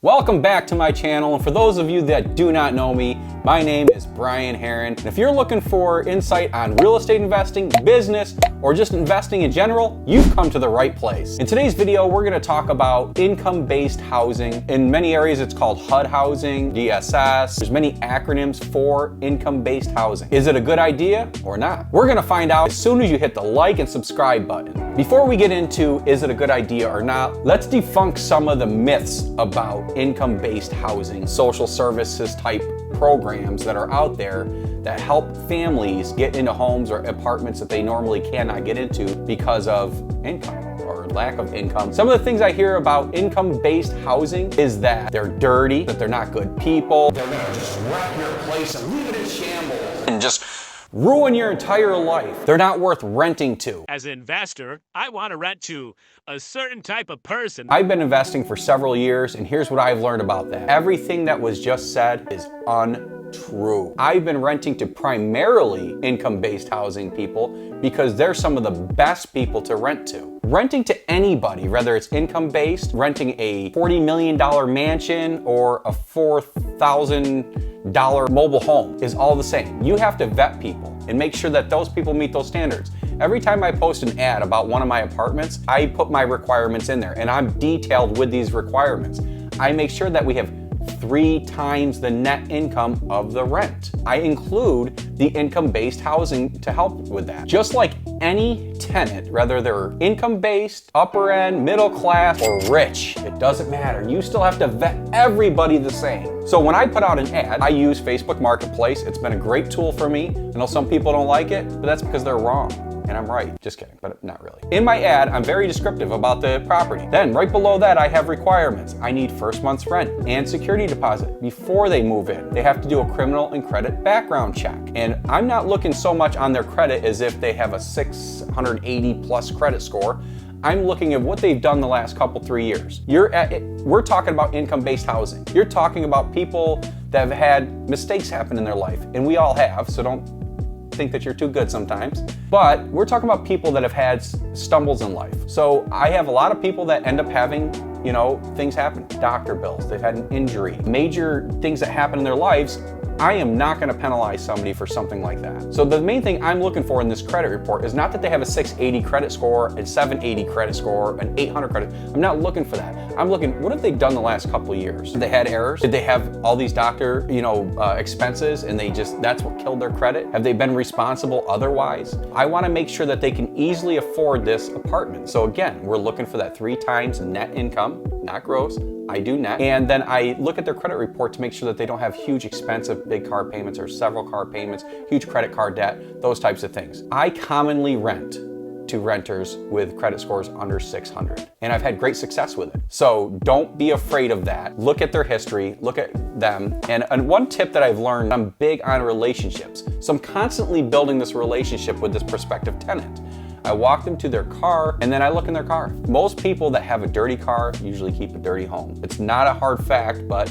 Welcome back to my channel, and for those of you that do not know me, my name is Brian Heron. And if you're looking for insight on real estate investing, business, or just investing in general, you've come to the right place. In today's video, we're going to talk about income-based housing. In many areas, it's called HUD housing, DSS. There's many acronyms for income-based housing. Is it a good idea or not? We're going to find out as soon as you hit the like and subscribe button. Before we get into is it a good idea or not, let's debunk some of the myths about income-based housing, social services type programs that are out there that help families get into homes or apartments that they normally cannot get into because of income or lack of income. Some of the things I hear about income-based housing is that they're dirty, that they're not good people, they're gonna just wreck your place and leave it in shambles and just ruin your entire life. They're not worth renting to. As an investor, I want to rent to a certain type of person. I've been investing for several years, and here's what I've learned about that. Everything that was just said is untrue. I've been renting to primarily income-based housing people because they're some of the best people to rent to. Renting to anybody, whether it's income-based, renting a $40 million mansion or a $4,000 mobile home is all the same. You have to vet people and make sure that those people meet those standards. Every time I post an ad about one of my apartments, I put my requirements in there, and I'm detailed with these requirements. I make sure that we have 3 times the net income of the rent. I include the income-based housing to help with that. Just like any tenant, whether they're income-based, upper end, middle class, or rich, it doesn't matter. You still have to vet everybody the same. So when I put out an ad, I use Facebook Marketplace. It's been a great tool for me. I know some people don't like it, but that's because they're wrong. And I'm right. Just kidding, but not really. In my ad, I'm very descriptive about the property. Then right below that, I have requirements. I need first month's rent and security deposit before they move in. They have to do a criminal and credit background check. And I'm not looking so much on their credit as if they have a 680 plus credit score. I'm looking at what they've done the last couple, 3 years. We're talking about income-based housing. You're talking about people that have had mistakes happen in their life, and we all have, so don't think that you're too good sometimes. But we're talking about people that have had stumbles in life. So I have a lot of people that end up having, things happen. Doctor bills, they've had an injury, major things that happen in their lives. I am not going to penalize somebody for something like that. So the main thing I'm looking for in this credit report is not that they have a 680 credit score, a 780 credit score, an 800 credit. I'm not looking for that. I'm looking, what have they done the last couple of years? Did they had errors? Did they have all these doctor, expenses and that's what killed their credit? Have they been responsible otherwise? I want to make sure that they can easily afford this apartment. So again, we're looking for that 3 times net income, not gross. I do net. And then I look at their credit report to make sure that they don't have huge expensive big car payments or several car payments, huge credit card debt, those types of things. I commonly rent to renters with credit scores under 600. And I've had great success with it. So don't be afraid of that. Look at their history, look at them. And one tip that I've learned, I'm big on relationships. So I'm constantly building this relationship with this prospective tenant. I walk them to their car and then I look in their car. Most people that have a dirty car usually keep a dirty home. It's not a hard fact, but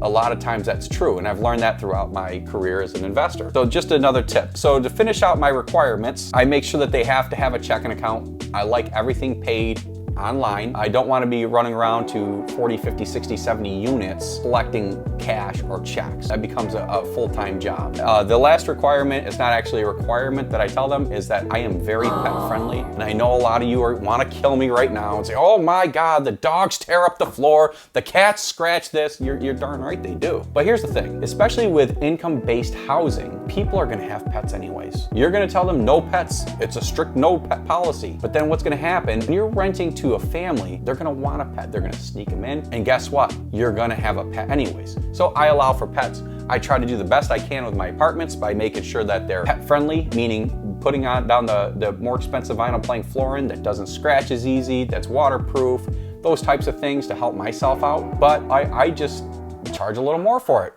a lot of times that's true. And I've learned that throughout my career as an investor. So just another tip. So to finish out my requirements, I make sure that they have to have a checking account. I like everything paid online. I don't want to be running around to 40, 50, 60, 70 units collecting cash or checks. That becomes a full-time job. The last requirement is not actually a requirement that I tell them, is that I am very pet friendly. And I know a lot of you want to kill me right now and say, oh my God, the dogs tear up the floor, the cats scratch this. You're darn right they do. But here's the thing, especially with income-based housing, people are going to have pets anyways. You're going to tell them no pets. It's a strict no pet policy. But then what's going to happen, when you're renting to a family, they're gonna want a pet. They're gonna sneak them in. And guess what? You're gonna have a pet anyways. So I allow for pets. I try to do the best I can with my apartments by making sure that they're pet friendly, meaning putting down the more expensive vinyl plank flooring that doesn't scratch as easy, that's waterproof, those types of things to help myself out. But I just charge a little more for it.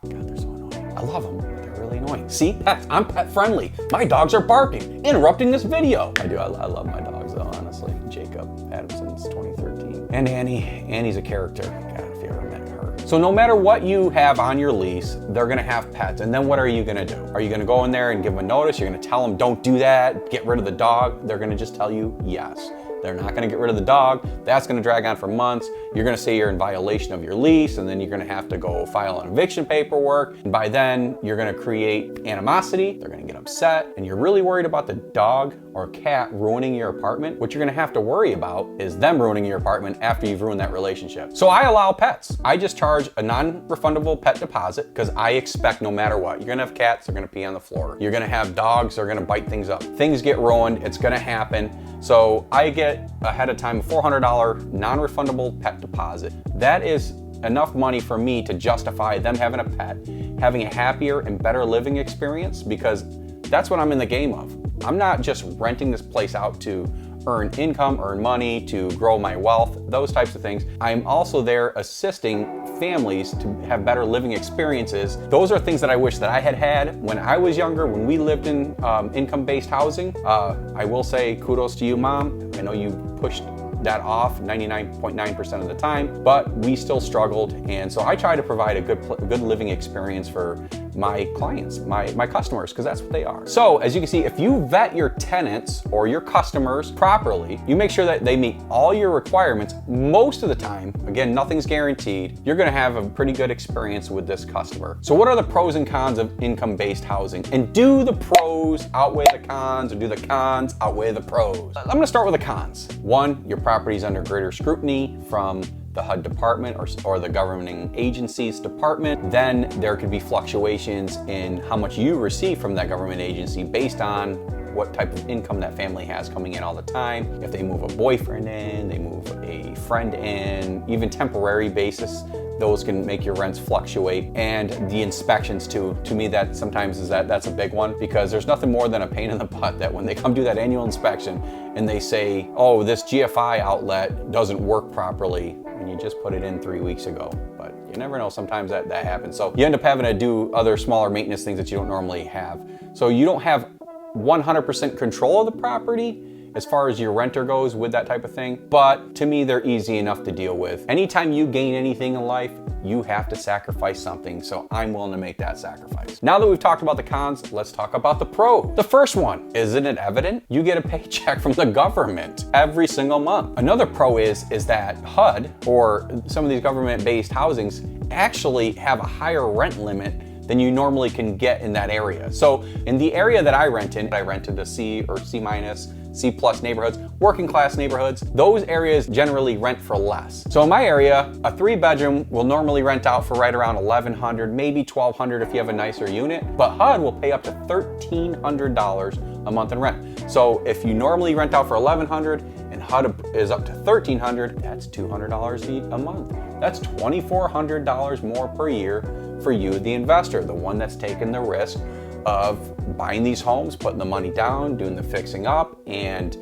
God, they're so annoying. I love them. Really annoying. See, pets, I'm pet friendly. My dogs are barking, interrupting this video. I do, I love my dogs though, honestly. Jacob, had him since 2013. And Annie's a character. God, if you ever met her. So no matter what you have on your lease, they're gonna have pets. And then what are you gonna do? Are you gonna go in there and give them a notice? You're gonna tell them, don't do that, get rid of the dog? They're gonna just tell you yes. They're not gonna get rid of the dog. That's gonna drag on for months. you're gonna say you're in violation of your lease, and then you're gonna have to go file an eviction paperwork. And by then, you're gonna create animosity, they're gonna get upset, and you're really worried about the dog or cat ruining your apartment. What you're gonna have to worry about is them ruining your apartment after you've ruined that relationship. So I allow pets. I just charge a non-refundable pet deposit because I expect no matter what, you're gonna have cats, they're gonna pee on the floor. You're gonna have dogs, they're gonna bite things up. Things get ruined, it's gonna happen. So I get ahead of time a $400 non-refundable pet deposit. That is enough money for me to justify them having a pet, having a happier and better living experience, because that's what I'm in the game of. I'm not just renting this place out to earn income, earn money, to grow my wealth, those types of things. I'm also there assisting families to have better living experiences. Those are things that I wish that I had when I was younger, when we lived in income-based housing. I will say kudos to you, Mom. I know you pushed that off 99.9% of the time, but we still struggled. And so I try to provide a good living experience for my clients, my customers, because that's what they are. So as you can see, if you vet your tenants or your customers properly, you make sure that they meet all your requirements most of the time. Again, nothing's guaranteed. You're gonna have a pretty good experience with this customer. So what are the pros and cons of income-based housing? And do the pros outweigh the cons, or do the cons outweigh the pros? I'm gonna start with the cons. One, your property's under greater scrutiny from the HUD department or the governing agency's department. Then there could be fluctuations in how much you receive from that government agency based on what type of income that family has coming in all the time. If they move a boyfriend in, they move a friend in, even temporary basis, those can make your rents fluctuate. And the inspections too, to me that sometimes that's a big one, because there's nothing more than a pain in the butt that when they come do that annual inspection and they say, oh, this GFI outlet doesn't work properly, and you just put it in 3 weeks ago. But you never know, sometimes that happens. So you end up having to do other smaller maintenance things that you don't normally have. So you don't have 100% control of the property as far as your renter goes with that type of thing, but to me, they're easy enough to deal with. Anytime you gain anything in life, you have to sacrifice something, so I'm willing to make that sacrifice. Now that we've talked about the cons, let's talk about the pros. The first one, isn't it evident? You get a paycheck from the government every single month. Another pro is that HUD, or some of these government-based housings, actually have a higher rent limit than you normally can get in that area. So in the area that I rented the C or C minus, C plus neighborhoods, working class neighborhoods. Those areas generally rent for less. So in my area, a 3-bedroom will normally rent out for right around $1,100, maybe $1,200 if you have a nicer unit, but HUD will pay up to $1,300 a month in rent. So if you normally rent out for $1,100 and HUD is up to $1,300, that's $200 a month. That's $2,400 more per year for you, the investor, the one that's taking the risk of buying these homes, putting the money down, doing the fixing up, and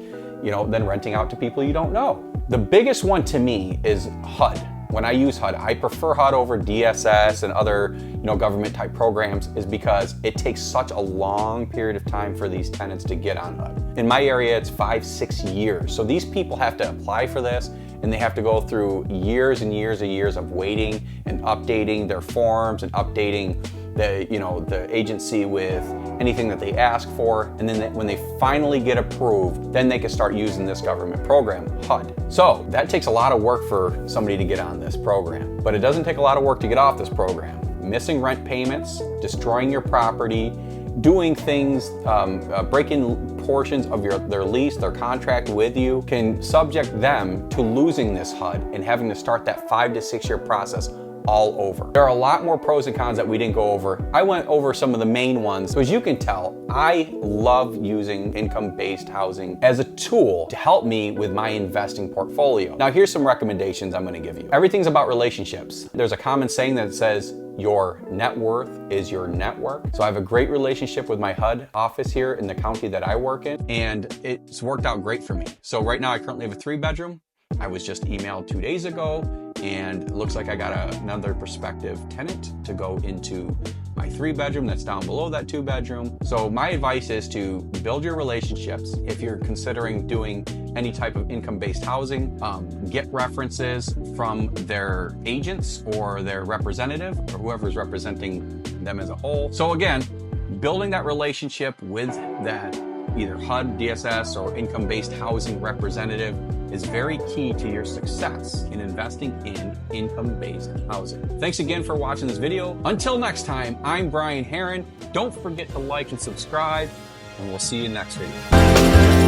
then renting out to people you don't know. The biggest one to me is HUD. When I use HUD, I prefer HUD over DSS and other government type programs, is because it takes such a long period of time for these tenants to get on HUD. In my area, it's 5-6 years. So these people have to apply for this, and they have to go through years and years and years of waiting and updating their forms and updating the agency with anything that they ask for. And then when they finally get approved, then they can start using this government program, HUD. So that takes a lot of work for somebody to get on this program, but it doesn't take a lot of work to get off this program. Missing rent payments, destroying your property, doing things, breaking portions of their lease, their contract with you, can subject them to losing this HUD and having to start that 5 to 6 year process all over. There are a lot more pros and cons that we didn't go over. I went over some of the main ones. So as you can tell, I love using income-based housing as a tool to help me with my investing portfolio. Now here's some recommendations I'm gonna give you. Everything's about relationships. There's a common saying that says, your net worth is your network. So I have a great relationship with my HUD office here in the county that I work in, and it's worked out great for me. So right now I currently have a 3-bedroom. I was just emailed 2 days ago, and it looks like I got another prospective tenant to go into my 3-bedroom that's down below that 2-bedroom. So my advice is to build your relationships. If you're considering doing any type of income-based housing, get references from their agents or their representative or whoever's representing them as a whole. So again, building that relationship with that either HUD, DSS, or income-based housing representative is very key to your success in investing in income-based housing. Thanks again for watching this video. Until next time, I'm Brian Heron. Don't forget to like and subscribe, and we'll see you next video.